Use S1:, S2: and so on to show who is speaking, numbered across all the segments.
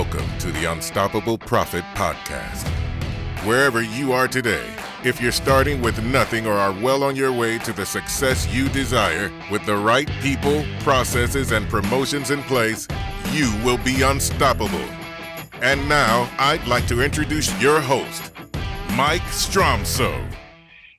S1: Welcome to the Unstoppable Profit Podcast. Wherever you are today, if you're starting with nothing or are well on your way to the success you desire, with the right people, processes, and promotions in place, you will be unstoppable. And now, I'd like to introduce your host, Mike Stromsoe.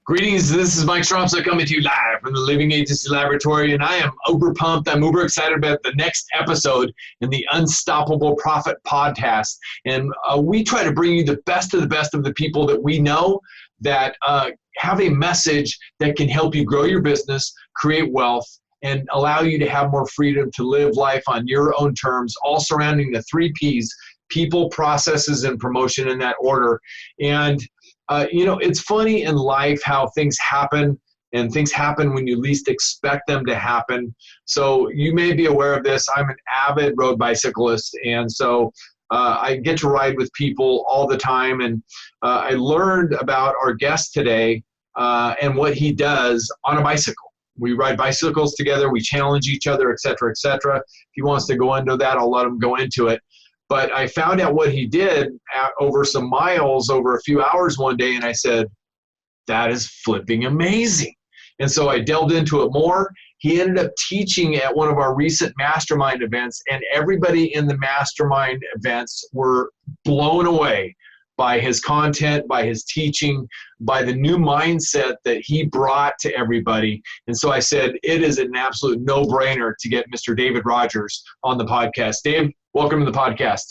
S2: Greetings, this is Mike Stromsoe coming to you live from the Living Agency Laboratory, and I am uber pumped. I'm uber excited about the next episode in the Unstoppable Profit Podcast. And we try to bring you the best of the people that we know that have a message that can help you grow your business, create wealth, and allow you to have more freedom to live life on your own terms, all surrounding the 3 Ps: people, processes, and promotion, in that order. And it's funny in life how things happen, and things happen when you least expect them to happen. So you may be aware of this. I'm an avid road bicyclist, and so I get to ride with people all the time. And I learned about our guest today and what he does on a bicycle. We ride bicycles together. We challenge each other, et cetera, et cetera. If he wants to go into that, I'll let him go into it. But I found out what he did over some miles, over a few hours one day, and I said, that is flipping amazing. And so I delved into it more. He ended up teaching at one of our recent mastermind events, and everybody in the mastermind events were blown away by his content, by his teaching, by the new mindset that he brought to everybody. And so I said, it is an absolute no-brainer to get Mr. David Rodgers on the podcast. Dave, welcome to the podcast.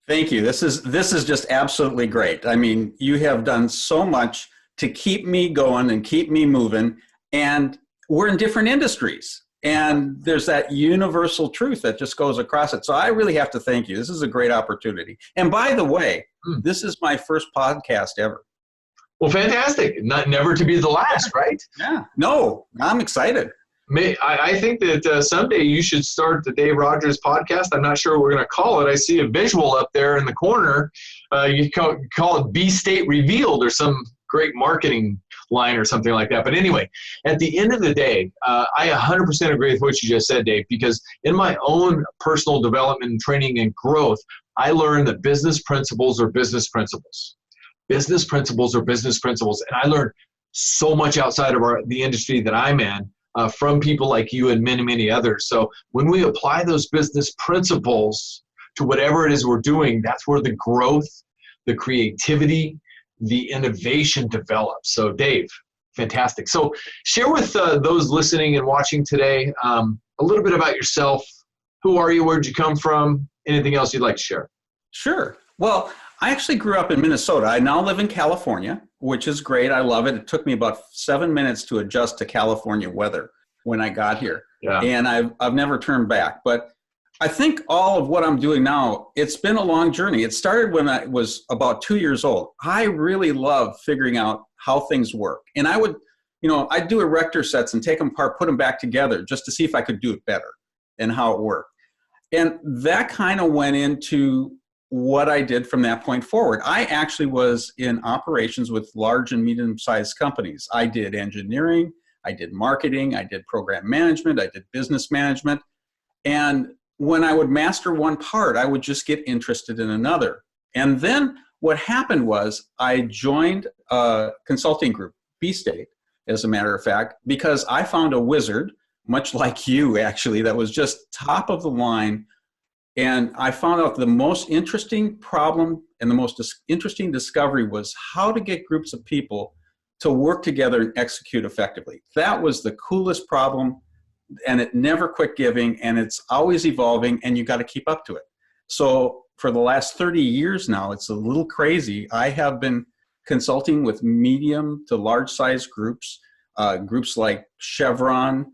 S3: Thank you. This is just absolutely great. I mean, you have done so much to keep me going and keep me moving. And we're in different industries. And there's that universal truth that just goes across it. So I really have to thank you. This is a great opportunity. And by the way, this is my first podcast ever.
S2: Well, fantastic. Never to be the last, right?
S3: Yeah. No, I'm excited.
S2: I think that someday you should start the Dave Rodgers podcast. I'm not sure what we're going to call it. I see a visual up there in the corner. You call it B-State Revealed or some great marketing line or something like that. But anyway, at the end of the day, I 100% agree with what you just said, Dave, because in my own personal development, training, and growth, I learned that business principles are business principles. Business principles are business principles. And I learned so much outside of the industry that I'm in from people like you and many, many others. So when we apply those business principles to whatever it is we're doing, that's where the growth, the creativity, the innovation develops. So Dave, fantastic. So share with those listening and watching today a little bit about yourself. Who are you? Where'd you come from? Anything else you'd like to share?
S3: Sure. Well, I actually grew up in Minnesota. I now live in California, which is great. I love it. It took me about 7 minutes to adjust to California weather when I got here. Yeah. And I've never turned back. But I think all of what I'm doing now, it's been a long journey. It started when I was about 2 years old. I really love figuring out how things work. And I would, I'd do erector sets and take them apart, put them back together just to see if I could do it better and how it worked. And that kind of went into what I did from that point forward. I actually was in operations with large and medium-sized companies. I did engineering, I did marketing, I did program management, I did business management. And when I would master one part, I would just get interested in another. And then what happened was I joined a consulting group, B-State, as a matter of fact, because I found a wizard, much like you actually, that was just top of the line. And I found out the most interesting problem and the most interesting discovery was how to get groups of people to work together and execute effectively. That was the coolest problem, and it never quit giving, and it's always evolving, and you got to keep up to it. So for the last 30 years now, it's a little crazy. I have been consulting with medium to large size groups, groups like Chevron,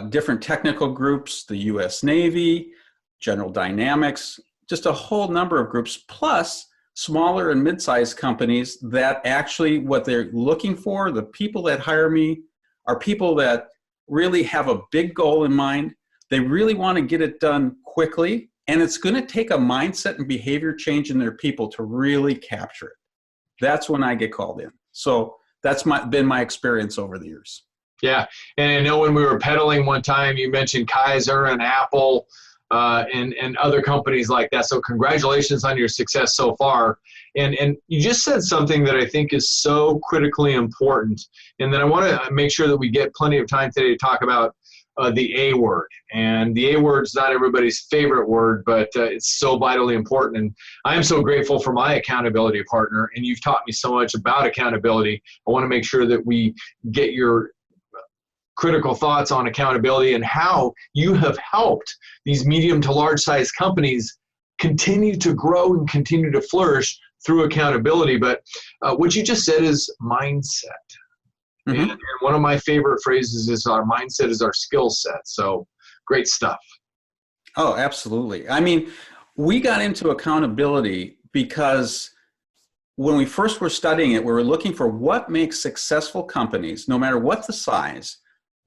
S3: different technical groups, the U.S. Navy, General Dynamics, just a whole number of groups, plus smaller and mid-sized companies that actually what they're looking for, the people that hire me, are people that really have a big goal in mind. They really want to get it done quickly, and it's going to take a mindset and behavior change in their people to really capture it. That's when I get called in. So that's been my experience over the years.
S2: Yeah, and I know when we were pedaling one time, you mentioned Kaiser and Apple. and other companies like that. So congratulations on your success so far. And you just said something that I think is so critically important. And then I want to make sure that we get plenty of time today to talk about the A word. And the A word is not everybody's favorite word, but it's so vitally important. And I am so grateful for my accountability partner. And you've taught me so much about accountability. I want to make sure that we get your critical thoughts on accountability and how you have helped these medium to large size companies continue to grow and continue to flourish through accountability. But what you just said is mindset. Mm-hmm. And one of my favorite phrases is our mindset is our skill set. So great stuff.
S3: Oh, absolutely. I mean, we got into accountability because when we first were studying it, we were looking for what makes successful companies, no matter what the size,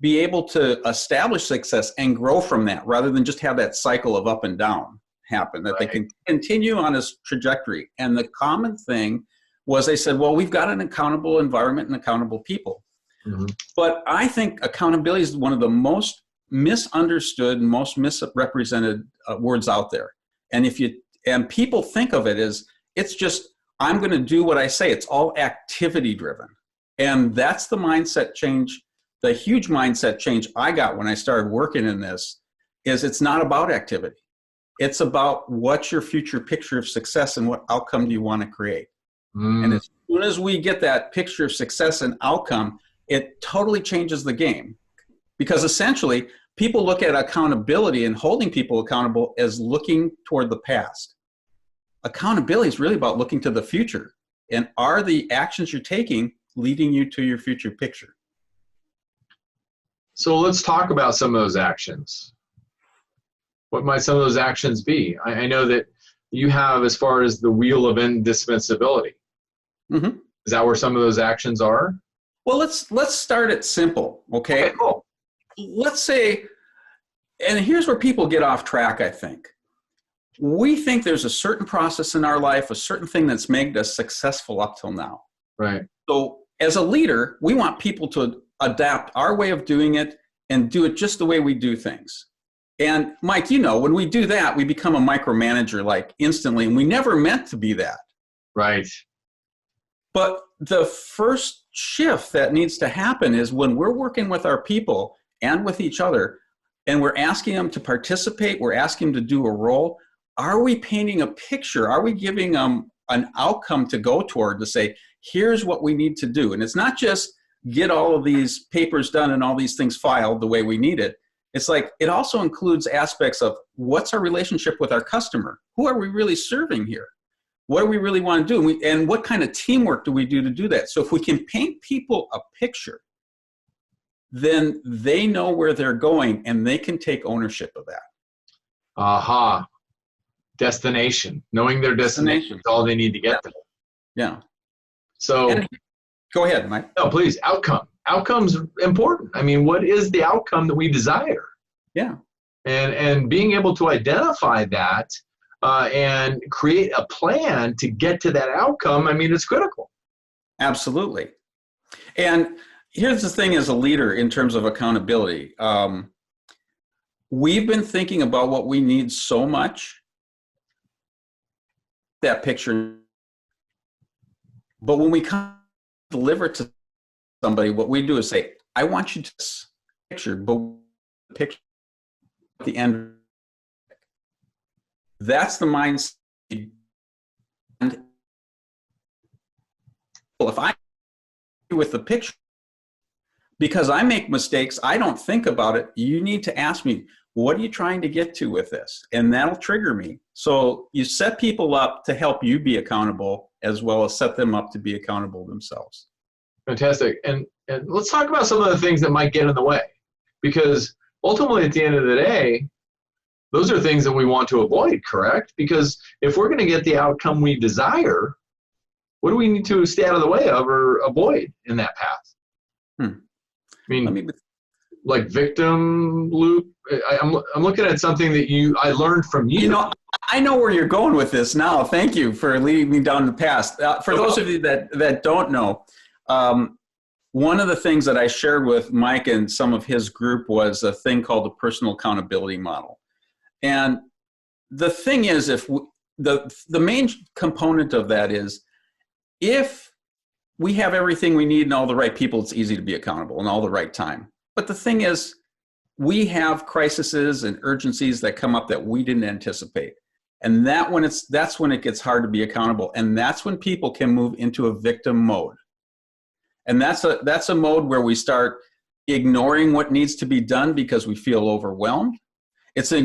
S3: be able to establish success and grow from that rather than just have that cycle of up and down happen, that they can continue on this trajectory. And the common thing was they said, well, we've got an accountable environment and accountable people. Mm-hmm. But I think accountability is one of the most misunderstood, most misrepresented words out there. And people think of it as, it's just, I'm going to do what I say. It's all activity driven. And that's the mindset change. The huge mindset change I got when I started working in this is it's not about activity. It's about what's your future picture of success and what outcome do you want to create. And as soon as we get that picture of success and outcome, it totally changes the game. Because essentially, people look at accountability and holding people accountable as looking toward the past. Accountability is really about looking to the future. And are the actions you're taking leading you to your future picture?
S2: So let's talk about some of those actions. What might some of those actions be? I know that you have, as far as the Wheel of Indispensability. Mm-hmm. Is that where some of those actions are?
S3: Well, let's start it simple, okay?
S2: Okay, cool.
S3: Let's say, and here's where people get off track, I think. We think there's a certain process in our life, a certain thing that's made us successful up till now.
S2: Right.
S3: So as a leader, we want people to adapt our way of doing it and do it just the way we do things. And Mike, when we do that, we become a micromanager like instantly, and we never meant to be that.
S2: Right.
S3: But the first shift that needs to happen is when we're working with our people and with each other, and we're asking them to participate, we're asking them to do a role, are we painting a picture? Are we giving them an outcome to go toward to say, here's what we need to do? And it's not just get all of these papers done and all these things filed the way we need it. It's like, it also includes aspects of what's our relationship with our customer? Who are we really serving here? What do we really want to do? And what kind of teamwork do we do to do that? So if we can paint people a picture, then they know where they're going and they can take ownership of that.
S2: Aha. Destination. Knowing their destination is all they need to get there.
S3: Yeah.
S2: So
S3: go ahead, Mike.
S2: No, please. Outcome. Outcome's important. I mean, what is the outcome that we desire?
S3: Yeah.
S2: And being able to identify that and create a plan to get to that outcome, I mean, it's critical.
S3: Absolutely. And here's the thing as a leader in terms of accountability. We've been thinking about what we need so much, that picture. But when we come deliver to somebody, what we do is say, I want you to picture, but picture at the end. That's the mindset. And if I with the picture, because I make mistakes, I don't think about it. You need to ask me, what are you trying to get to with this? And that'll trigger me. So you set people up to help you be accountable as well as set them up to be accountable themselves.
S2: Fantastic. And let's talk about some of the things that might get in the way, because ultimately at the end of the day, those are things that we want to avoid, correct? Because if we're going to get the outcome we desire, what do we need to stay out of the way of or avoid in that path? I mean, like victim loop. I'm looking at something that I learned from you.
S3: I know where you're going with this now. Thank you for leading me down the path. For those of you that don't know, one of the things that I shared with Mike and some of his group was a thing called the personal accountability model. And the thing is, the main component of that is, if we have everything we need and all the right people, it's easy to be accountable and all the right time. But the thing is, we have crises and urgencies that come up that we didn't anticipate. And that's when it gets hard to be accountable. And that's when people can move into a victim mode. And that's a mode where we start ignoring what needs to be done because we feel overwhelmed. It's a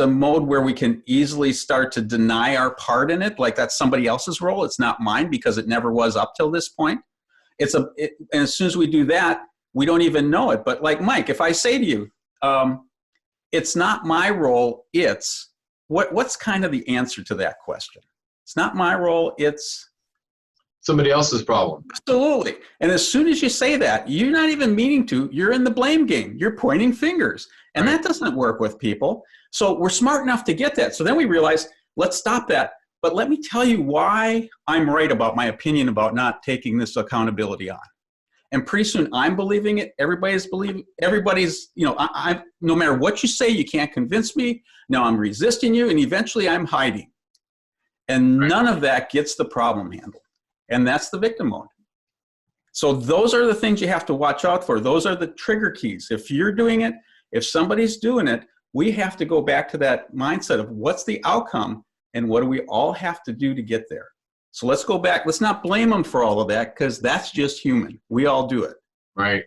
S3: mode where we can easily start to deny our part in it, like that's somebody else's role. It's not mine because it never was up till this point. And as soon as we do that, we don't even know it. But like Mike, if I say to you, it's not my role, it's what's kind of the answer to that question? It's not my role, it's
S2: somebody else's problem.
S3: Absolutely. And as soon as you say that, you're not even meaning to, you're in the blame game. You're pointing fingers. And that doesn't work with people. So we're smart enough to get that. So then we realize, let's stop that. But let me tell you why I'm right about my opinion about not taking this accountability on. And pretty soon I'm believing it. Everybody's, I no matter what you say, you can't convince me. Now I'm resisting you. And eventually I'm hiding. And none of that gets the problem handled. And that's the victim mode. So those are the things you have to watch out for. Those are the trigger keys. If you're doing it, if somebody's doing it, we have to go back to that mindset of what's the outcome and what do we all have to do to get there. So let's go back. Let's not blame them for all of that because that's just human. We all do it.
S2: Right.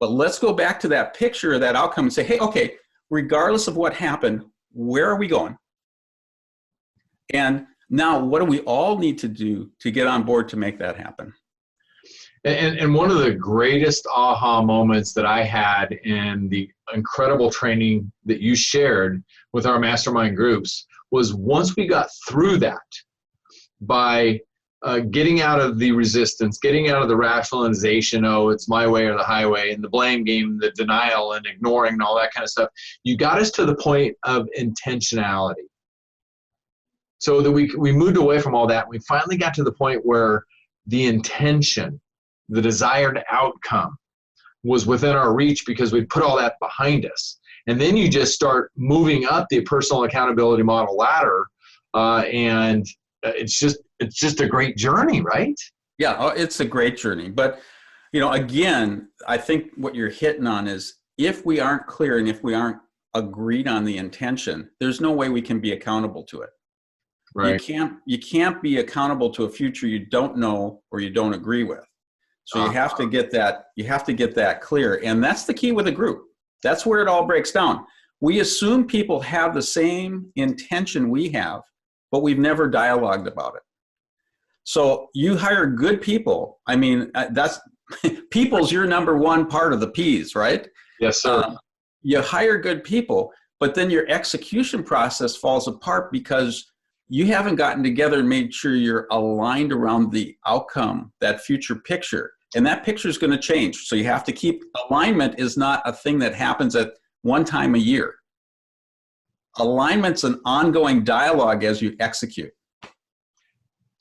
S3: But let's go back to that picture of that outcome and say, hey, okay, regardless of what happened, where are we going? And now, what do we all need to do to get on board to make that happen?
S2: And one of the greatest aha moments that I had in the incredible training that you shared with our mastermind groups was once we got through that by getting out of the resistance, getting out of the rationalization, oh, it's my way or the highway, and the blame game, the denial and ignoring and all that kind of stuff, you got us to the point of intentionality. So that we moved away from all that. We finally got to the point where the intention, the desired outcome was within our reach because we put all that behind us. And then you just start moving up the personal accountability model ladder. And it's just a great journey, right?
S3: Yeah, it's a great journey. But, again, I think what you're hitting on is if we aren't clear and if we aren't agreed on the intention, there's no way we can be accountable to it. Right. You can't be accountable to a future you don't know or you don't agree with. So you have to get that clear. And that's the key with a group. That's where it all breaks down. We assume people have the same intention we have, but we've never dialogued about it. So you hire good people. I mean, that's people's your number one part of the P's, right?
S2: Yes, sir.
S3: You hire good people, but then your execution process falls apart because you haven't gotten together and made sure you're aligned around the outcome, that future picture. And that picture is going to change. So you have to keep alignment is not a thing that happens at one time a year. Alignment's an ongoing dialogue as you execute.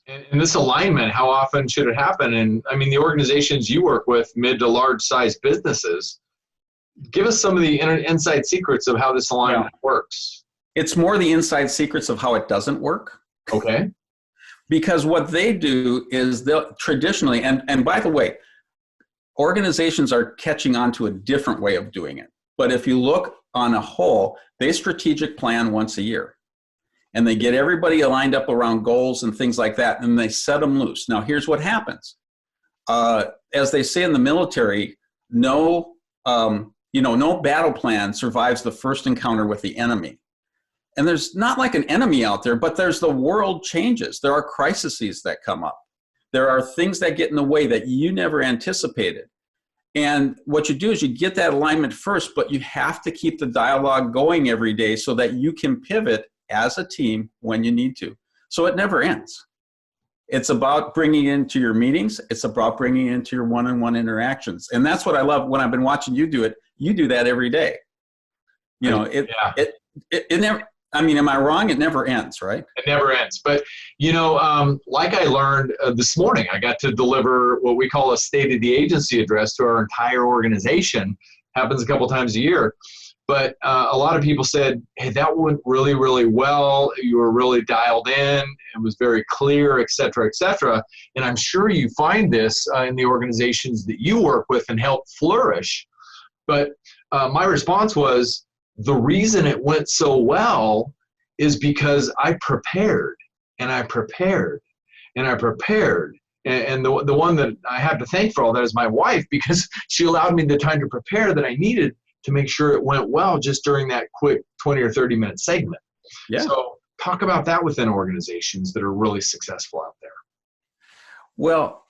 S2: And this alignment, how often should it happen? And I mean, the organizations you work with, mid to large size businesses, give us some of the inside secrets of how this alignment works.
S3: It's more the inside secrets of how it doesn't work.
S2: Okay.
S3: Because what they do is they'll traditionally, and by the way, organizations are catching on to a different way of doing it. But if you look on a whole, they strategic plan once a year. And they get everybody aligned up around goals and things like that, and they set them loose. Now, here's what happens. As they say in the military, no battle plan survives the first encounter with the enemy. And there's not like an enemy out there, but there's the world changes. There are crises that come up. There are things that get in the way that you never anticipated. And what you do is you get that alignment first, but you have to keep the dialogue going every day so that you can pivot as a team when you need to. So it never ends. It's about bringing it into your meetings. It's about bringing it into your one-on-one interactions. And that's what I love when I've been watching you do it. You do that every day. It never, I mean, am I wrong? It never ends, right?
S2: It never ends. But, like I learned this morning, I got to deliver what we call a State of the Agency address to our entire organization. Happens a couple times a year. But a lot of people said, hey, that went really, really well. You were really dialed in. It was very clear, et cetera, et cetera. And I'm sure you find this in the organizations that you work with and help flourish. But my response was, the reason it went so well is because I prepared and I prepared and I prepared. And the one that I have to thank for all that is my wife, because she allowed me the time to prepare that I needed to make sure it went well just during that quick 20 or 30 minute segment. Yeah. So talk about that within organizations that are really successful out there.
S3: Well,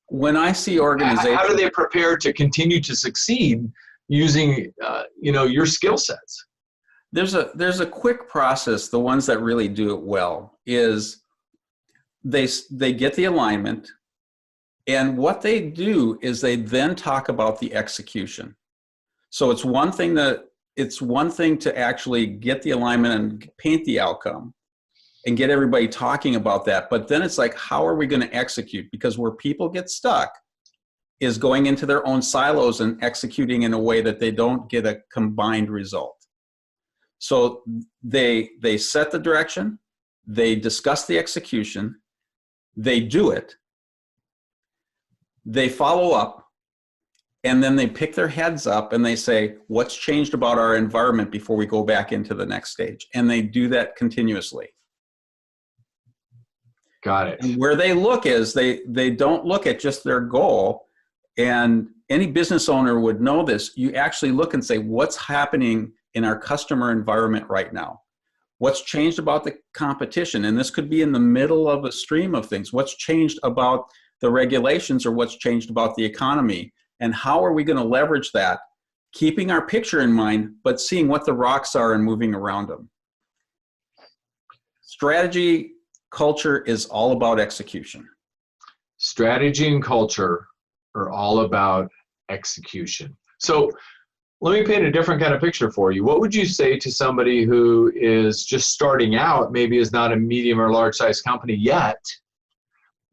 S3: when I see organizations,
S2: how do they prepare to continue to succeed using, your skill sets?
S3: There's a quick process. The ones that really do it well is they get the alignment, and what they do is they then talk about the execution. So it's one thing to actually get the alignment and paint the outcome and get everybody talking about that. But then it's like, how are we going to execute? Because where people get stuck is going into their own silos and executing in a way that they don't get a combined result. So they set the direction, they discuss the execution, they do it, they follow up, and then they pick their heads up and they say, what's changed about our environment before we go back into the next stage? And they do that continuously.
S2: Got it.
S3: And where they look is they don't look at just their goal. And any business owner would know this. You actually look and say, what's happening in our customer environment right now? What's changed about the competition? And this could be in the middle of a stream of things. What's changed about the regulations, or what's changed about the economy? And how are we going to leverage that, keeping our picture in mind, but seeing what the rocks are and moving around them? Strategy, culture is all about execution.
S2: Strategy and culture are all about execution. So let me paint a different kind of picture for you. What would you say to somebody who is just starting out, maybe is not a medium or large size company yet?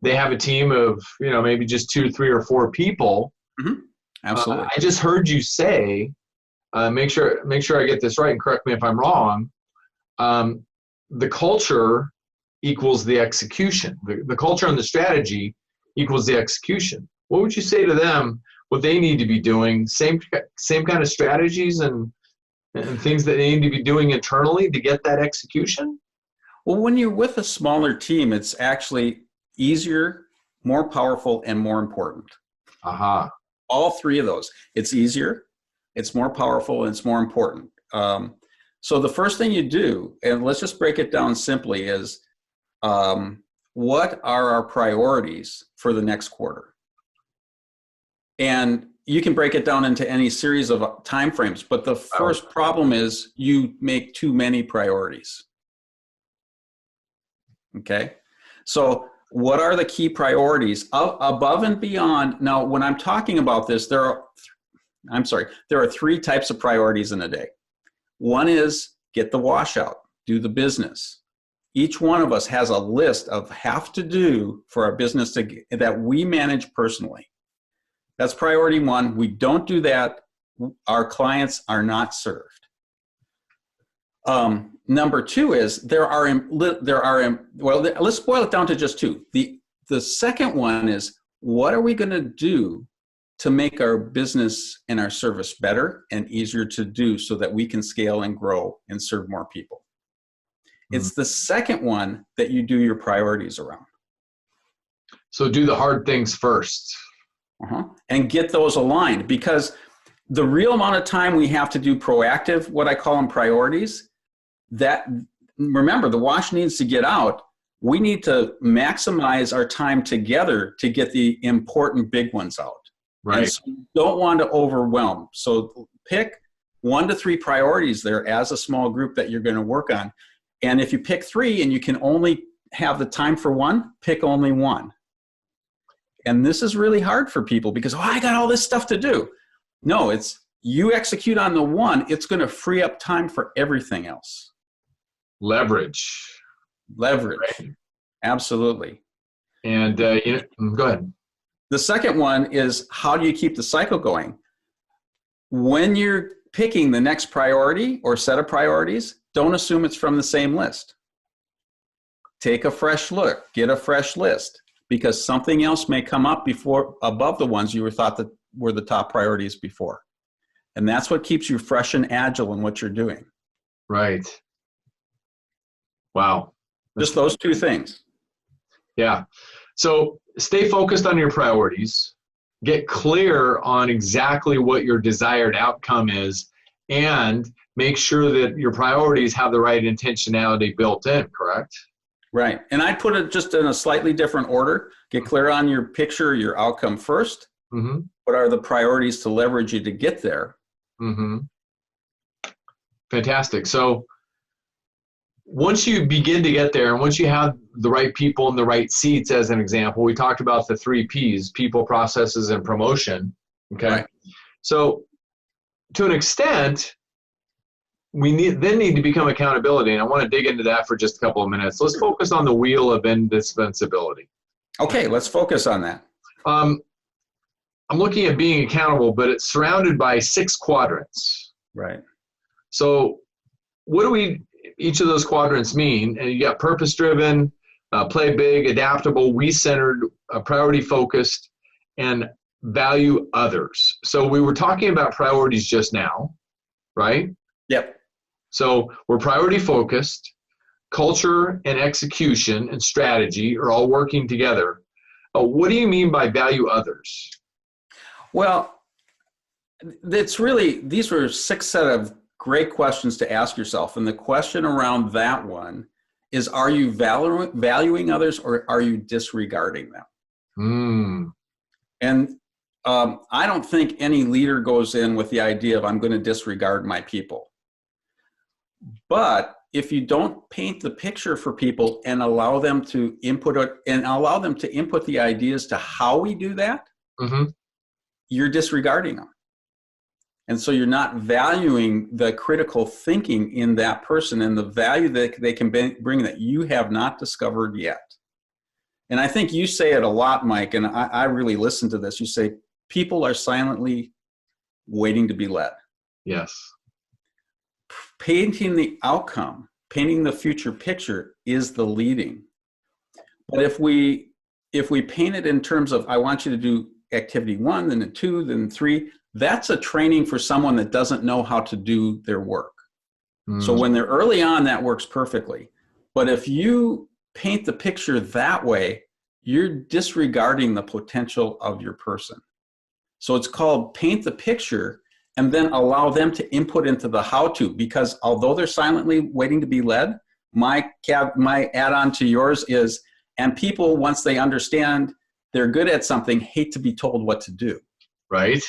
S2: They have a team of, maybe just 2, 3, or 4 people.
S3: Mm-hmm. Absolutely.
S2: I just heard you say, make sure I get this right and correct me if I'm wrong. The culture equals the execution. The culture and the strategy equals the execution. What would you say to them? What they need to be doing? Same kind of strategies and things that they need to be doing internally to get that execution?
S3: Well, when you're with a smaller team, it's actually easier, more powerful, and more important.
S2: Aha.
S3: All 3 of those. It's easier, it's more powerful, and it's more important. So the first thing you do, and let's just break it down simply, is what are our priorities for the next quarter? And you can break it down into any series of timeframes, but the first problem is you make too many priorities. Okay? So what are the key priorities above and beyond? Now, when I'm talking about this, there are 3 types of priorities in a day. One is get the washout, do the business. Each one of us has a list of have to do for our business that we manage personally. That's priority 1. We don't do that, our clients are not served. Number 2 is let's boil it down to just 2. The second one is, what are we going to do to make our business and our service better and easier to do so that we can scale and grow and serve more people? Mm-hmm. It's the second one that you do your priorities around.
S2: So do the hard things first.
S3: And get those aligned, because the real amount of time we have to do proactive, what I call them priorities, that, remember, the wash needs to get out. We need to maximize our time together to get the important big ones out.
S2: Right.
S3: And so you don't want to overwhelm. So pick 1 to 3 priorities there as a small group that you're going to work on. And if you pick 3 and you can only have the time for 1, pick only 1. And this is really hard for people because, I got all this stuff to do. No, it's you execute on the 1, it's going to free up time for everything else.
S2: Leverage.
S3: Right. Absolutely.
S2: And go ahead.
S3: The second one is, how do you keep the cycle going? When you're picking the next priority or set of priorities, don't assume it's from the same list. Take a fresh look, get a fresh list, because something else may come up above the ones you thought that were the top priorities before. And that's what keeps you fresh and agile in what you're doing.
S2: Right. Wow.
S3: Just those two things.
S2: Yeah. So stay focused on your priorities, get clear on exactly what your desired outcome is, and make sure that your priorities have the right intentionality built in, correct?
S3: Right. And I put it just in a slightly different order. Get clear on your picture, your outcome first. Mm-hmm. What are the priorities to leverage you to get there?
S2: Mm-hmm. Fantastic. So once you begin to get there, and once you have the right people in the right seats, as an example, we talked about the 3 Ps, people, processes, and promotion. Okay. Right. So to an extent, we need to become accountability. And I want to dig into that for just a couple of minutes. Let's focus on the Wheel of Indispensability.
S3: Okay, let's focus on that.
S2: I'm looking at being accountable, but it's surrounded by 6 quadrants.
S3: Right.
S2: So what do each of those quadrants mean? And you got purpose-driven, play big, adaptable, we-centered, priority-focused, and value others. So we were talking about priorities just now, right?
S3: Yep.
S2: So we're priority-focused. Culture and execution and strategy are all working together. What do you mean by value others?
S3: Well, these were 6 set of great questions to ask yourself. And the question around that one is, are you valuing others or are you disregarding them? And I don't think any leader goes in with the idea of, I'm going to disregard my people. But if you don't paint the picture for people and allow them to input the ideas to how we do that, you're disregarding them. And so you're not valuing the critical thinking in that person and the value that they can bring that you have not discovered yet. And I think you say it a lot, Mike, and I really listen to this. You say, people are silently waiting to be led.
S2: Yes.
S3: Painting the outcome, painting the future picture is the leading. But if we paint it in terms of, I want you to do activity 1, then 2, then 3, that's a training for someone that doesn't know how to do their work. So when they're early on, that works perfectly. But if you paint the picture that way, you're disregarding the potential of your person. So it's called paint the picture and then allow them to input into the how-to, because although they're silently waiting to be led, my add-on to yours is, and people, once they understand they're good at something, hate to be told what to do.
S2: Right.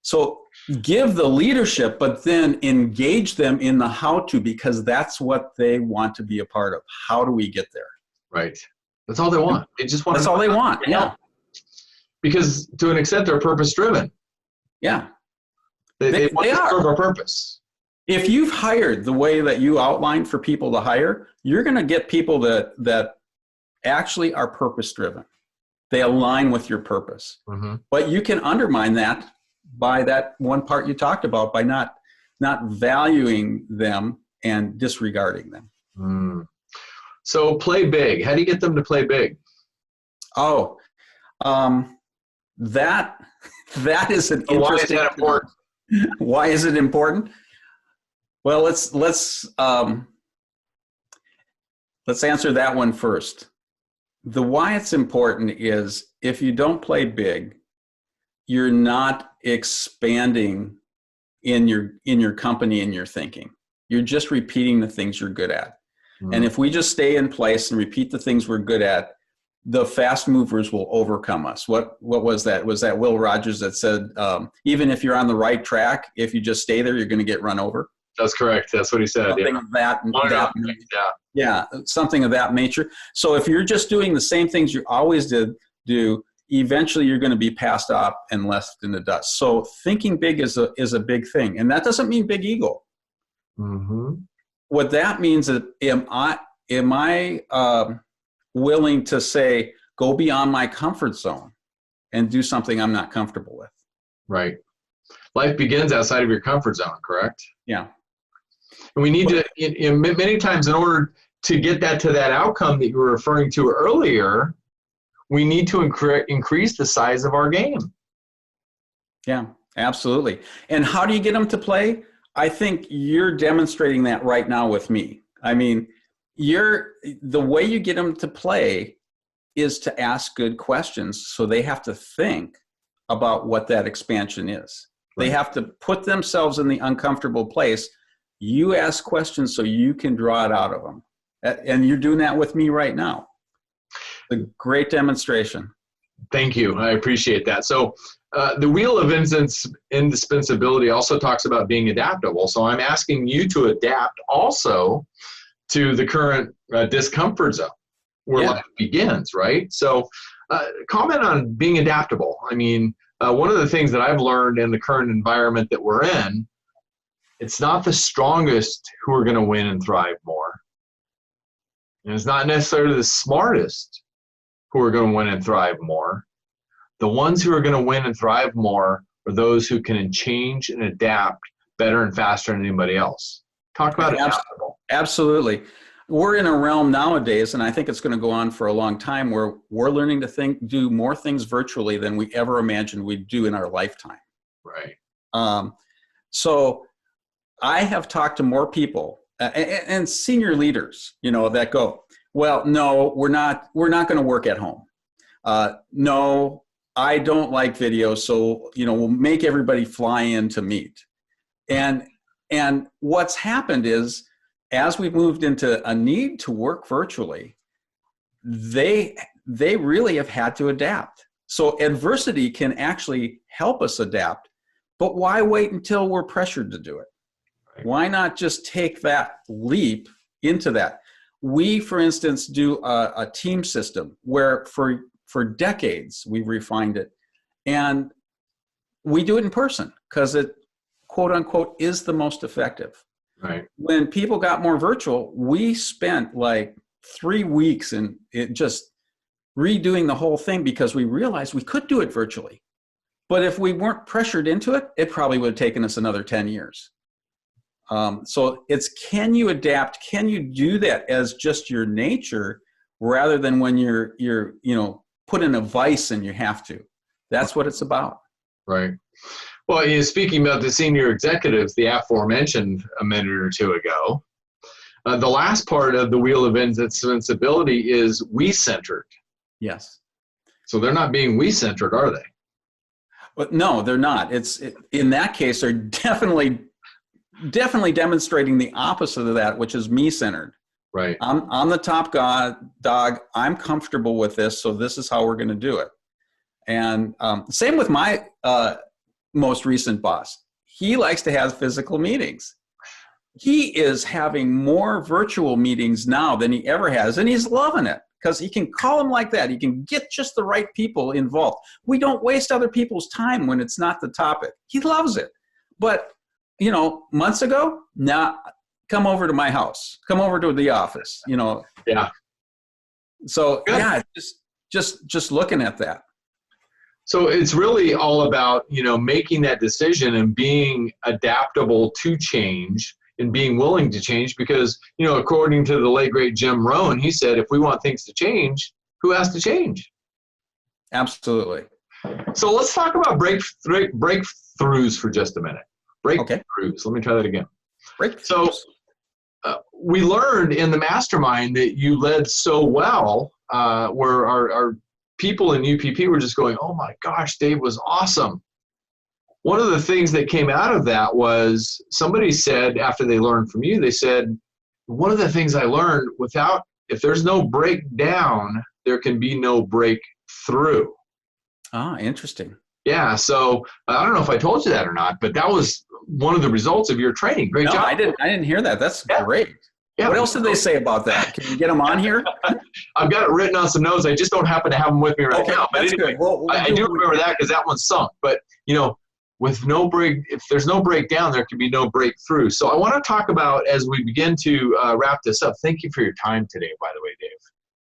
S3: So give the leadership, but then engage them in the how-to, because that's what they want to be a part of. How do we get there?
S2: Right. That's all they want. They just want.
S3: That's all they want. Yeah.
S2: Because to an extent, they're purpose-driven.
S3: Yeah.
S2: They want to serve a purpose.
S3: If you've hired the way that you outlined for people to hire, you're going to get people that actually are purpose-driven. They align with your purpose. But you can undermine that by that one part you talked about, by not valuing them and disregarding them.
S2: So play big. How do you get them to play big?
S3: Oh, that is an interesting.
S2: Why is that important?
S3: Why is it important? Well, let's answer that one first. The why it's important is, if you don't play big, you're not expanding in your company and your thinking. You're just repeating the things you're good at. And if we just stay in place and repeat the things we're good at, the fast movers will overcome us. What was that? Was that Will Rodgers that said, even if you're on the right track, if you just stay there, you're going to get run over?
S2: That's correct. That's what he said.
S3: Something of that something of that nature. So if you're just doing the same things you always do, eventually you're going to be passed up and left in the dust. So thinking big is a big thing. And that doesn't mean big ego. What that means is, am I willing to say, go beyond my comfort zone and do something I'm not comfortable with?
S2: Right. life begins outside of your comfort zone, correct?
S3: Yeah.
S2: And we need to, many times in order to get that to that outcome that you were referring to earlier, we need to increase the size of our game.
S3: Yeah, absolutely. And how do you get them to play? I think you're demonstrating that right now with me. I mean, the way you get them to play is to ask good questions. So they have to think about what that expansion is. Right. They have to put themselves in the uncomfortable place. You ask questions so you can draw it out of them. And you're doing that with me right now. A great demonstration.
S2: Thank you. I appreciate that. So the Wheel of Indispensability also talks about being adaptable. So I'm asking you to adapt also to the current discomfort zone where life begins, right? So comment on being adaptable. I mean, one of the things that I've learned in the current environment that we're in, it's not the strongest who are going to win and thrive more. And it's not necessarily the smartest who are going to win and thrive more. The ones who are going to win and thrive more are those who can change and adapt better and faster than anybody else. Talk about adaptable.
S3: Absolutely. We're in a realm nowadays, and I think it's going to go on for a long time, where we're learning to do more things virtually than we ever imagined we'd do in our lifetime.
S2: Right.
S3: So I have talked to more people and senior leaders, that go, well, no, we're not going to work at home. No, I don't like video. So, we'll make everybody fly in to meet. And what's happened is, as we've moved into a need to work virtually, they really have had to adapt. So adversity can actually help us adapt, but why wait until we're pressured to do it? Why not just take that leap into that? We, for instance, do a team system where for decades we've refined it, and we do it in person because it, quote unquote, is the most effective.
S2: Right.
S3: When people got more virtual, we spent like 3 weeks in it just redoing the whole thing because we realized we could do it virtually. But if we weren't pressured into it, it probably would have taken us another 10 years. So it's, can you adapt? Can you do that as just your nature rather than when you're put in a vice and you have to? That's what it's about.
S2: Right. Well, speaking about the senior executives, the aforementioned a minute or two ago, the last part of the Wheel of Indispensability is we-centered.
S3: Yes.
S2: So they're not being we-centered, are they?
S3: But no, they're not. In that case, they're definitely demonstrating the opposite of that, which is me-centered.
S2: Right.
S3: I'm the top dog. I'm comfortable with this, so this is how we're going to do it. And same with my most recent boss. He likes to have physical meetings. He is having more virtual meetings now than he ever has, and he's loving it because he can call them like that. He can get just the right people involved. We don't waste other people's time when it's not the topic. He loves it. But months ago, come over to my house, come over to the office,
S2: Yeah.
S3: So yeah, just looking at that.
S2: So it's really all about, making that decision and being adaptable to change and being willing to change because, according to the late, great Jim Rohn, he said, if we want things to change, who has to change?
S3: Absolutely.
S2: So let's talk about breakthroughs for just a minute. Breakthroughs. Okay. Let me try that again. So we learned in the mastermind that you led so well, where our people in UPP were just going, oh my gosh, Dave was awesome. One of the things that came out of that was somebody said, after they learned from you, they said, one of the things I learned, if there's no breakdown, there can be no breakthrough.
S3: Ah, interesting.
S2: Yeah, so I don't know if I told you that or not, but that was one of the results of your training. Great job.
S3: I didn't hear that. That's great. Yeah. What else did they say about that? Can you get them on here?
S2: I've got it written on some notes. I just don't happen to have them with me right now. But
S3: that's
S2: anyway,
S3: good. Well,
S2: I do remember that because that one's sunk. But, if there's no breakdown, there can be no breakthrough. So I want to talk about, as we begin to wrap this up, thank you for your time today, by the way, Dave.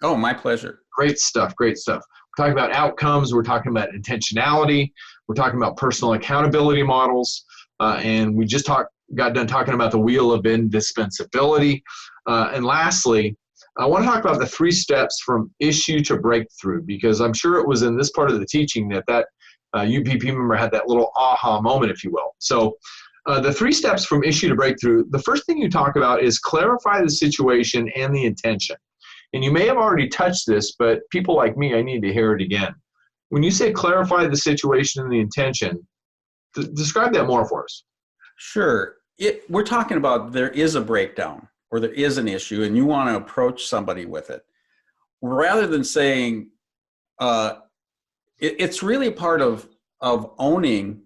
S3: Oh, my pleasure.
S2: Great stuff. Great stuff. talking about outcomes. We're talking about intentionality. We're talking about personal accountability models. And we just got done talking about the Wheel of Indispensability. And lastly, I want to talk about the 3 steps from issue to breakthrough, because I'm sure it was in this part of the teaching that UPP member had that little aha moment, if you will. So the 3 steps from issue to breakthrough, the first thing you talk about is clarify the situation and the intention. And you may have already touched this, but people like me, I need to hear it again. When you say clarify the situation and the intention, describe that more for us.
S3: Sure. We're talking about there is a breakdown or there is an issue and you want to approach somebody with it. Rather than saying, it's really a part of owning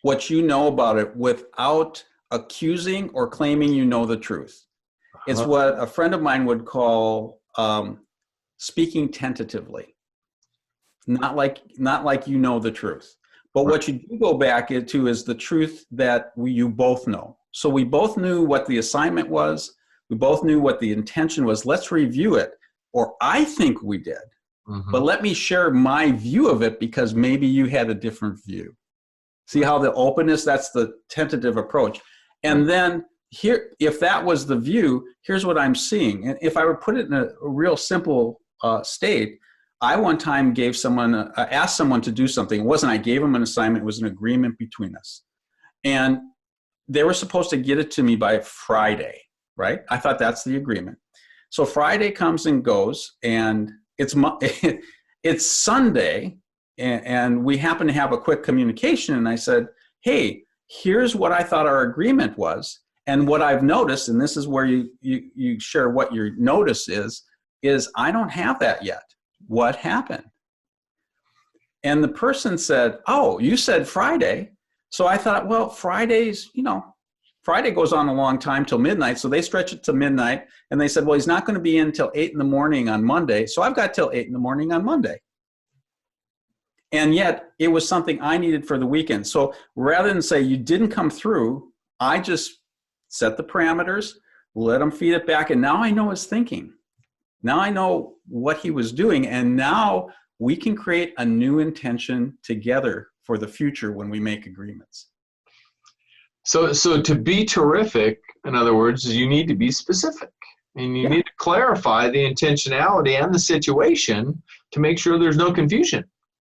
S3: what you know about it without accusing or claiming you know the truth. It's what a friend of mine would call speaking tentatively, not like you know the truth. But what you do go back into is the truth that you both know. So we both knew what the assignment was. We both knew what the intention was. Let's review it. Or I think we did. Mm-hmm. But let me share my view of it because maybe you had a different view. See how the openness, that's the tentative approach. And then here, if that was the view, here's what I'm seeing. And if I were to put it in a real simple state, I one time asked someone to do something. It wasn't I gave them an assignment. It was an agreement between us. And they were supposed to get it to me by Friday, right? I thought that's the agreement. So Friday comes and goes, and it's Sunday, and we happen to have a quick communication. And I said, hey, here's what I thought our agreement was. And what I've noticed, and this is where you share what your notice is I don't have that yet. What happened? And the person said, oh, you said Friday. So I thought, well, Friday goes on a long time till midnight. So they stretch it to midnight. And they said, well, he's not going to be in until 8 a.m. on Monday. So I've got till 8 a.m. on Monday. And yet it was something I needed for the weekend. So rather than say you didn't come through, I just set the parameters, let him feed it back. And now I know his thinking. Now I know what he was doing. And now we can create a new intention together for the future when we make agreements.
S2: So to be terrific, in other words, you need to be specific. And you need to clarify the intentionality and the situation to make sure there's no confusion.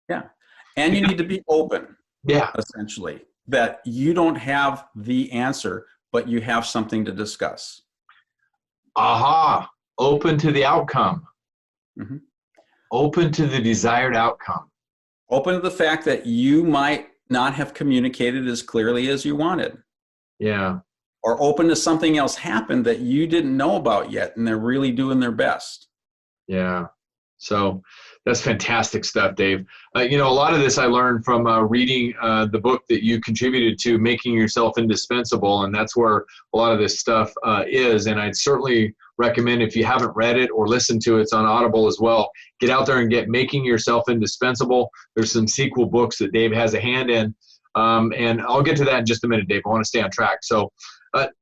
S3: Yeah. And you need to be open.
S2: Yeah.
S3: Essentially. That you don't have the answer, but you have something to discuss.
S2: Aha. Open to the outcome. Mm-hmm. Open to the desired outcome.
S3: Open to the fact that you might not have communicated as clearly as you wanted.
S2: Yeah.
S3: Or open to something else happened that you didn't know about yet, and they're really doing their best.
S2: Yeah. So that's fantastic stuff, Dave. A lot of this I learned from reading the book that you contributed to, Making Yourself Indispensable, and that's where a lot of this stuff is. And I'd certainly recommend, if you haven't read it or listened to it, it's on Audible as well, get out there and get Making Yourself Indispensable. There's some sequel books that Dave has a hand in, and I'll get to that in just a minute, Dave. I want to stay on track. So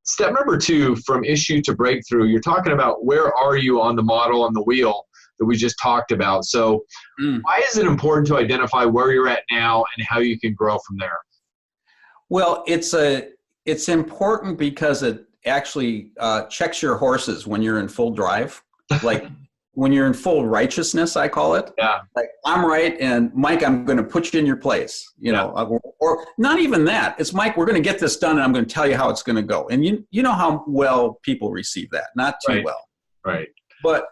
S2: step number 2, from issue to breakthrough, you're talking about where are you on the model, on the wheel that we just talked about. So why is it important to identify where you're at now and how you can grow from there?
S3: Well, it's important because it actually checks your horses when you're in full drive. Like when you're in full righteousness, I call it.
S2: Yeah.
S3: Like, I'm right, and Mike, I'm going to put you in your place. Or not even that. It's Mike, we're going to get this done, and I'm going to tell you how it's going to go. And you know how well people receive that. Not too well.
S2: Right.
S3: But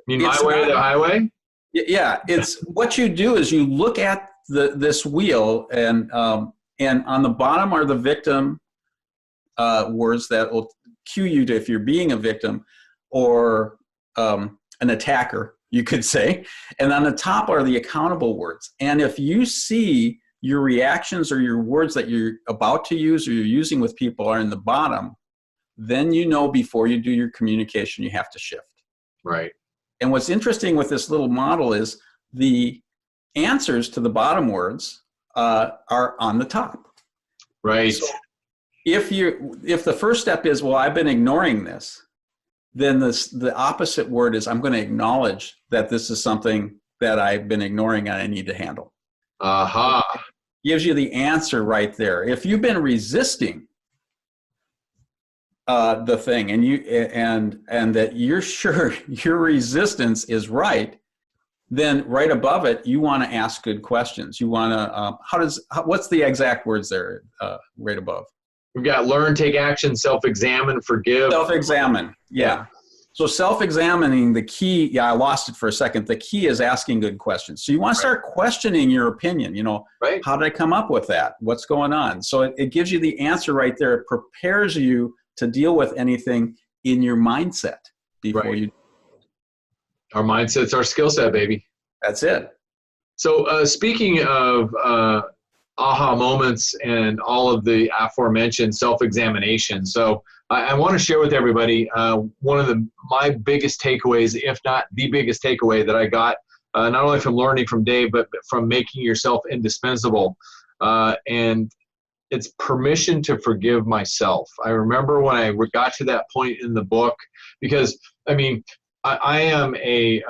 S2: you mean my way or the highway?
S3: Yeah. It's what you do is you look at this wheel, and on the bottom are the victim words that will cue you to if you're being a victim or an attacker, you could say. And on the top are the accountable words. And if you see your reactions or your words that you're about to use or you're using with people are in the bottom, then you know before you do your communication, you have to shift.
S2: Right.
S3: And what's interesting with this little model is the answers to the bottom words are on the top.
S2: Right.
S3: So if the first step is, well, I've been ignoring this, then the opposite word is I'm going to acknowledge that this is something that I've been ignoring and I need to handle.
S2: Aha.
S3: Gives you the answer right there. If you've been resisting the thing and that you're sure your resistance is right, then right above it, you want to ask good questions. You want to, what's the exact words there right above?
S2: We've got learn, take action, self-examine, forgive.
S3: Self-examine, yeah. So self-examining, the key, I lost it for a second. The key is asking good questions. So you want to start questioning your opinion,
S2: right.
S3: How did I come up with that? What's going on? So it gives you the answer right there. It prepares you to deal with anything in your mindset before you.
S2: Our mindset's our skill set, baby.
S3: That's it.
S2: So speaking of aha moments and all of the aforementioned self-examination. So I want to share with everybody one of my biggest takeaways, if not the biggest takeaway that I got, not only from learning from Dave, but from making yourself indispensable. And it's permission to forgive myself. I remember when I got to that point in the book, because I am a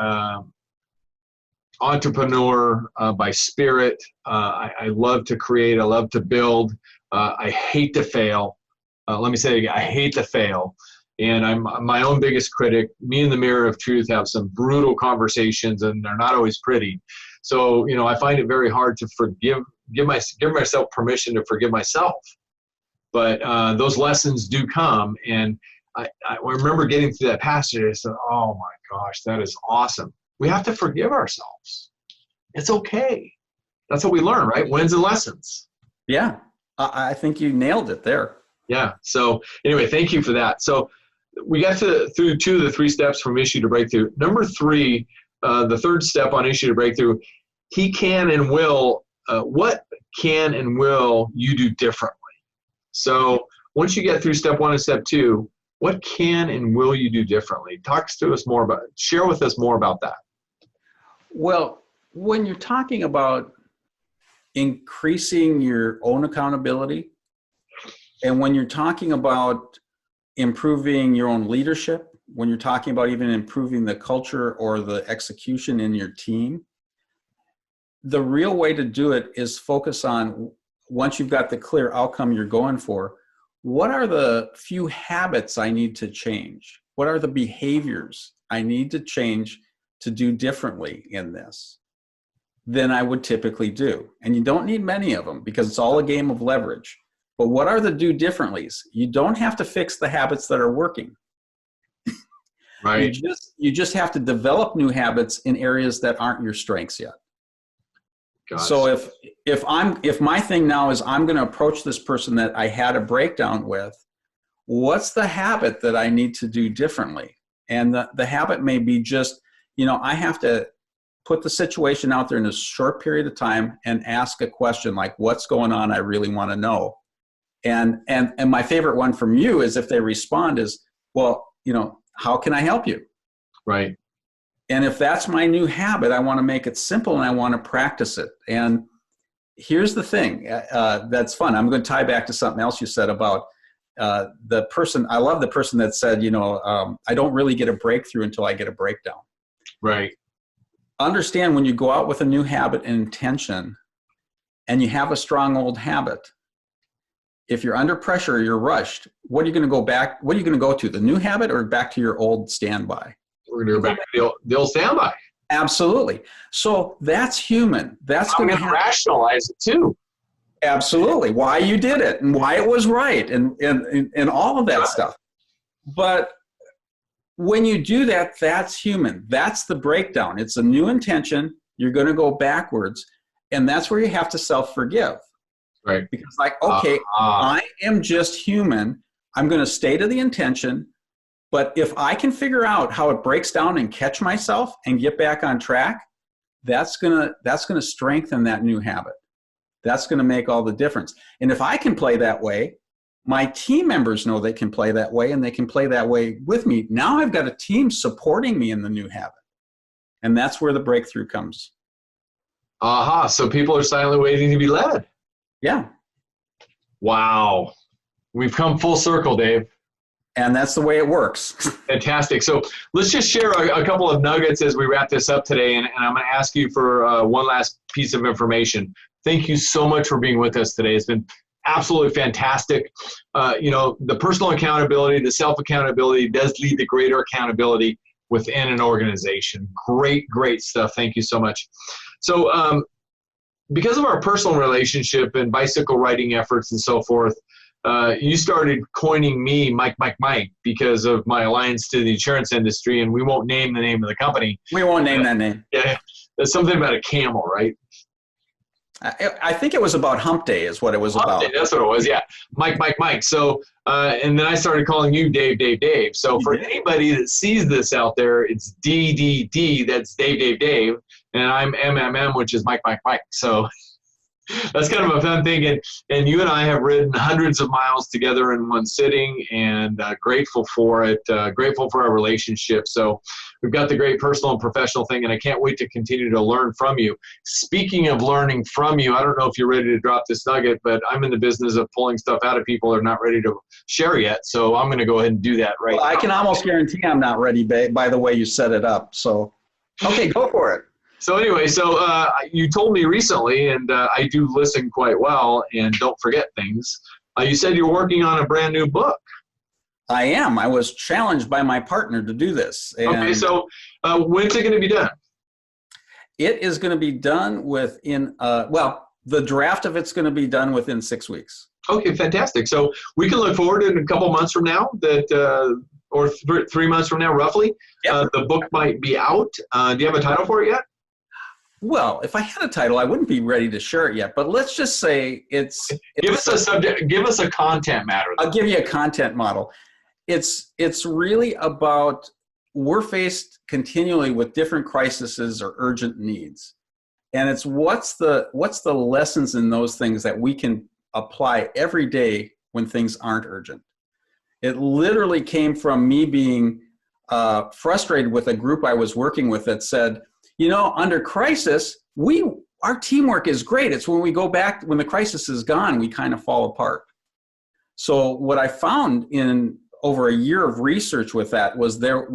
S2: entrepreneur by spirit. I love to create. I love to build. I hate to fail. Let me say it again. I hate to fail. And I'm my own biggest critic. Me and the mirror of truth have some brutal conversations, and they're not always pretty. So, I find it very hard to give myself permission to forgive myself. But those lessons do come. And I remember getting through that passage. I said, oh my gosh, that is awesome. We have to forgive ourselves. It's okay. That's what we learn, right? Wins and lessons.
S3: Yeah, I think you nailed it there.
S2: Yeah. So anyway, thank you for that. So we got through 2 of the 3 steps from issue to breakthrough. Number 3, the third step on issue to breakthrough, he can and will. What can and will you do differently? So once you get through step 1 and step 2, what can and will you do differently? Share with us more about that.
S3: Well, when you're talking about increasing your own accountability, and when you're talking about improving your own leadership, when you're talking about even improving the culture or the execution in your team, the real way to do it is focus on, once you've got the clear outcome you're going for, what are the few habits I need to change? What are the behaviors I need to change to do differently in this than I would typically do? And you don't need many of them because it's all a game of leverage. But what are the do differentlys? You don't have to fix the habits that are working.
S2: Right.
S3: You just have to develop new habits in areas that aren't your strengths yet.
S2: Gotcha.
S3: So if my thing now is I'm going to approach this person that I had a breakdown with, what's the habit that I need to do differently? And the habit may be just, I have to put the situation out there in a short period of time and ask a question like, what's going on? I really want to know. And my favorite one from you is if they respond is, well, how can I help you?
S2: Right.
S3: And if that's my new habit, I want to make it simple and I want to practice it. And here's the thing that's fun. I'm going to tie back to something else you said about the person. I love the person that said, I don't really get a breakthrough until I get a breakdown.
S2: Right.
S3: Understand when you go out with a new habit and intention and you have a strong old habit, if you're under pressure or you're rushed, what are you going to go to? The new habit or back to your old standby?
S2: We're going to go back to the old standby.
S3: Absolutely. So that's human. That's
S2: going to rationalize it too.
S3: Absolutely. Why you did it and why it was right and all of that stuff. But when you do that, that's human. That's the breakdown. It's a new intention. You're going to go backwards. And that's where you have to self-forgive.
S2: Right.
S3: Because I am just human. I'm going to stay to the intention. But if I can figure out how it breaks down and catch myself and get back on track, that's going to strengthen that new habit. That's going to make all the difference. And if I can play that way, my team members know they can play that way and they can play that way with me. Now I've got a team supporting me in the new habit. And that's where the breakthrough comes.
S2: Aha. So people are silently waiting to be led.
S3: Yeah.
S2: Wow. We've come full circle, Dave.
S3: And that's the way it works.
S2: Fantastic. So let's just share a couple of nuggets as we wrap this up today. And I'm going to ask you for one last piece of information. Thank you so much for being with us today. It's been absolutely fantastic. The personal accountability, the self-accountability does lead to greater accountability within an organization. Great, great stuff. Thank you so much. So because of our personal relationship and bicycle riding efforts and so forth, you started coining me Mike, because of my alliance to the insurance industry, and we won't name the name of the company.
S3: We won't name that name.
S2: Yeah, there's something about a camel, right?
S3: I think it was about Hump Day is what it was about.
S2: Day, that's what it was, yeah. Mike. So, and then I started calling you Dave. So for anybody that sees this out there, it's DDD, that's Dave, and I'm MMM, which is Mike. So that's kind of a fun thing. And you and I have ridden hundreds of miles together in one sitting, and grateful for it, grateful for our relationship. So we've got the great personal and professional thing, and I can't wait to continue to learn from you. Speaking of learning from you, I don't know if you're ready to drop this nugget, but I'm in the business of pulling stuff out of people that are not ready to share yet. So I'm going to go ahead and do that right now.
S3: I can almost guarantee I'm not ready by the way you set it up. So, okay, go for it.
S2: So anyway, you told me recently, and I do listen quite well and don't forget things. You said you're working on a brand new book.
S3: I am. I was challenged by my partner to do this.
S2: Okay, so when's it going to be done?
S3: It is going to be done within, the draft of it's going to be done within 6 weeks.
S2: Okay, fantastic. So we can look forward in a couple months from now or 3 months from now, roughly, the book might be out. Do you have a title for it yet?
S3: Well, if I had a title, I wouldn't be ready to share it yet. But let's just say it's
S2: give us a subject. Give us a content matter.
S3: I'll give you a content model. It's really about we're faced continually with different crises or urgent needs, and it's what's the lessons in those things that we can apply every day when things aren't urgent. It literally came from me being frustrated with a group I was working with that said, under crisis, our teamwork is great. It's when we go back, when the crisis is gone, we kind of fall apart. So what I found in over a year of research with that was it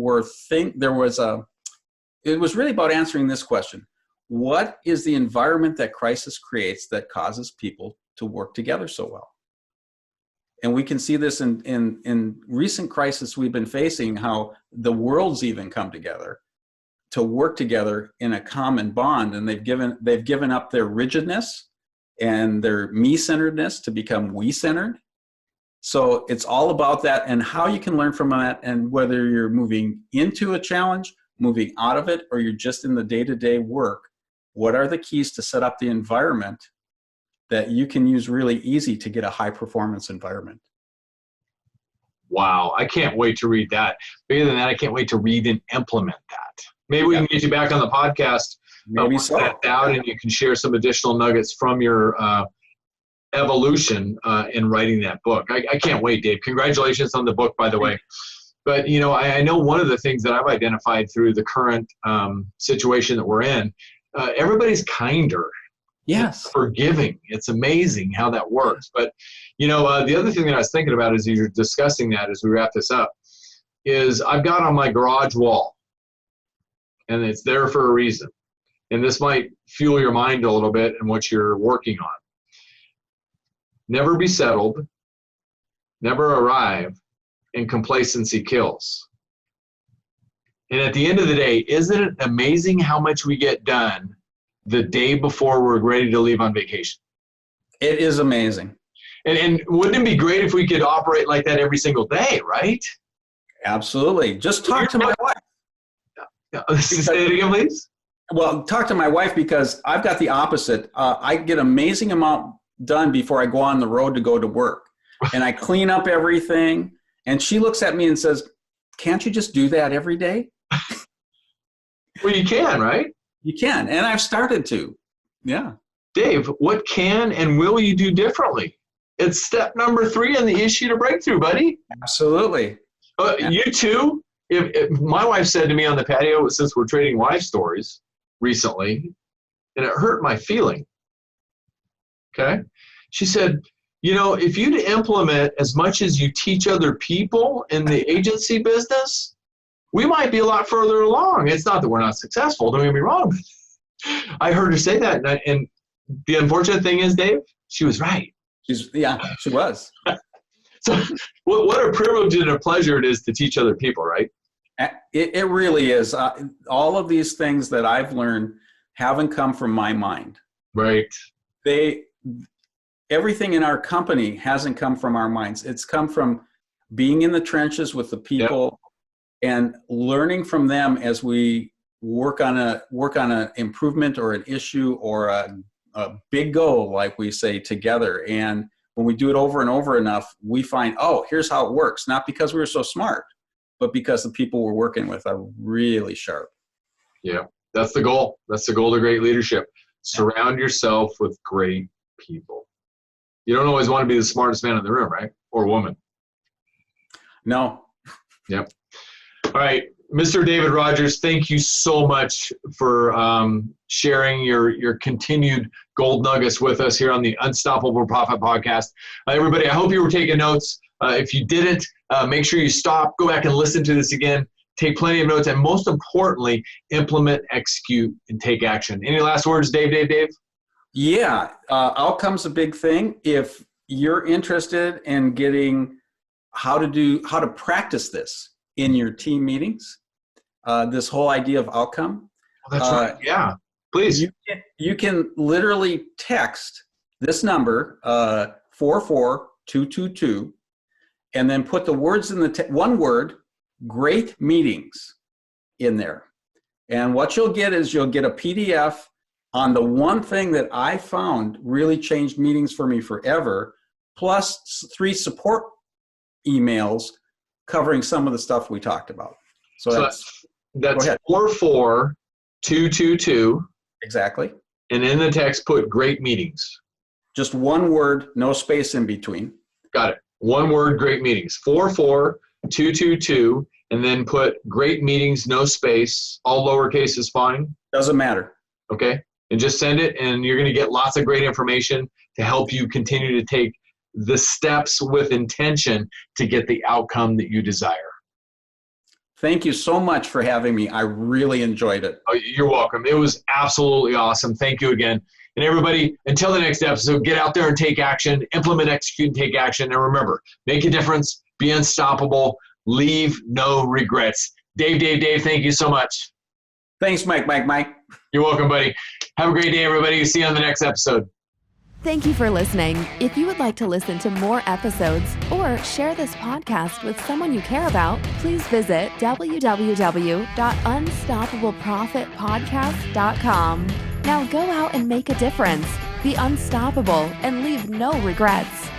S3: was really about answering this question. What is the environment that crisis creates that causes people to work together so well? And we can see this in recent crises we've been facing, how the world's even come together to work together in a common bond, and they've given up their rigidness and their me-centeredness to become we-centered. So it's all about that and how you can learn from that, and whether you're moving into a challenge, moving out of it, or you're just in the day-to-day work, what are the keys to set up the environment that you can use really easy to get a high-performance environment?
S2: Wow, I can't wait to read that. Bigger than that, I can't wait to read and implement that. Maybe we can get you back on the podcast.
S3: Maybe so.
S2: That out, and you can share some additional nuggets from your evolution in writing that book. I can't wait, Dave. Congratulations on the book, by the way. But, I know one of the things that I've identified through the current situation that we're in, everybody's kinder.
S3: Yes.
S2: It's forgiving. It's amazing how that works. But, the other thing that I was thinking about as you're discussing that as we wrap this up is I've got on my garage wall, and it's there for a reason. And this might fuel your mind a little bit and what you're working on. Never be settled, never arrive, and complacency kills. And at the end of the day, isn't it amazing how much we get done the day before we're ready to leave on vacation?
S3: It is amazing.
S2: And wouldn't it be great if we could operate like that every single day, right?
S3: Absolutely. Just talk to my wife.
S2: Say it again, please.
S3: Well, talk to my wife, because I've got the opposite. I get amazing amount done before I go on the road to go to work. And I clean up everything. And she looks at me and says, can't you just do that every day?
S2: Well, you can, right?
S3: You can. And I've started to. Yeah.
S2: Dave, what can and will you do differently? It's step number 3 on the issue to breakthrough, buddy.
S3: Absolutely.
S2: You too. If my wife said to me on the patio, since we're trading life stories recently, and it hurt my feeling. Okay. She said, if you'd implement as much as you teach other people in the agency business, we might be a lot further along. It's not that we're not successful, don't get me wrong. I heard her say that, and the unfortunate thing is, Dave, she was right.
S3: She was.
S2: So what a privilege and a pleasure it is to teach other people, right?
S3: It really is. All of these things that I've learned haven't come from my mind.
S2: Right.
S3: Everything in our company hasn't come from our minds. It's come from being in the trenches with the people and learning from them as we work on an improvement or an issue or a big goal, like we say, together. And when we do it over and over enough, we find, here's how it works. Not because we were so smart, but because the people we're working with are really sharp.
S2: Yeah, that's the goal. That's the goal of great leadership. Surround yourself with great people. You don't always want to be the smartest man in the room, right? Or woman.
S3: No.
S2: Yep. All right. Mr. David Rodgers, thank you so much for sharing your continued gold nuggets with us here on the Unstoppable Profit Podcast. Everybody, I hope you were taking notes. If you didn't, make sure you stop, go back and listen to this again, take plenty of notes, and most importantly, implement, execute, and take action. Any last words, Dave?
S3: Yeah, outcome's a big thing. If you're interested in getting how to practice this in your team meetings, this whole idea of outcome.
S2: Oh, that's right. Yeah, please.
S3: You can literally text this number, 44222, and then put the words in one word, great meetings, in there. And what you'll get is you'll get a PDF on the one thing that I found really changed meetings for me forever, plus 3 support emails covering some of the stuff we talked about. So that's 44222. Exactly.
S2: And in the text, put great meetings.
S3: Just one word, no space in between.
S2: Got it. One word, great meetings. 44222, and then put great meetings, no space. All lowercase is fine.
S3: Doesn't matter.
S2: Okay. And just send it, and you're going to get lots of great information to help you continue to take the steps with intention to get the outcome that you desire.
S3: Thank you so much for having me. I really enjoyed it.
S2: Oh, you're welcome. It was absolutely awesome. Thank you again. And everybody, until the next episode, get out there and take action, implement, execute, and take action. And remember, make a difference, be unstoppable, leave no regrets. Dave, thank you so much.
S3: Thanks, Mike.
S2: You're welcome, buddy. Have a great day, everybody. See you on the next episode.
S4: Thank you for listening. If you would like to listen to more episodes or share this podcast with someone you care about, please visit www.unstoppableprofitpodcast.com. Now go out and make a difference. Be unstoppable and leave no regrets.